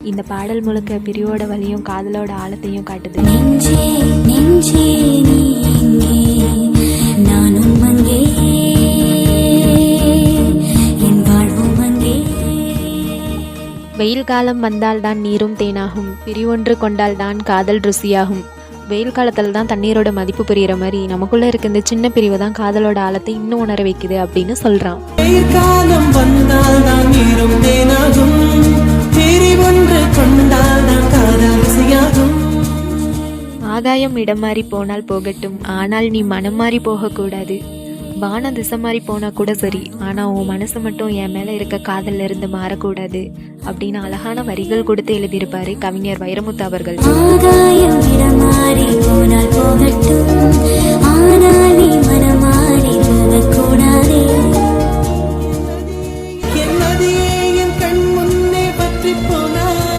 இந்த பாடல் முழுக்க பிரியோட வலியும் காதலோட ஆழத்தையும் காட்டுது. நெஞ்சே நெஞ்சே நீ எங்கே, நானும் அங்கே, என் வாழ்வும் அங்கே. வெயில் காலம் வந்தால்தான் நீரும் தேனாகும், பிரிவொன்று கொண்டால்தான் காதல் ருசியாகும். வெயில் காலத்தில் தான் தண்ணீரோட மதிப்பு புரிகிற மாதிரி நமக்குள்ளே இருக்க இந்த சின்ன பிரிவு தான் காதலோட ஆழத்தை இன்னும் உணர வைக்குது அப்படின்னு சொல்கிறான். ஆகாயம் இடம் மாறி போனால் போகட்டும், ஆனால் நீ மனம் மாறி போகக்கூடாது. வானம் திசை மாறி போனால் கூட சரி, ஆனால் உன் மனசு மட்டும் என் மேலே இருக்க காதல்ல இருந்து மாறக்கூடாது அப்படின்னு அழகான வரிகள் கொடுத்து எழுதியிருப்பாரு கவிஞர் வைரமுத்து அவர்கள். ஆகாயம் இடம் மாறி போனால் போகட்டும், ஆனால் நீ மனம் மாறி போகக்கூடாதே.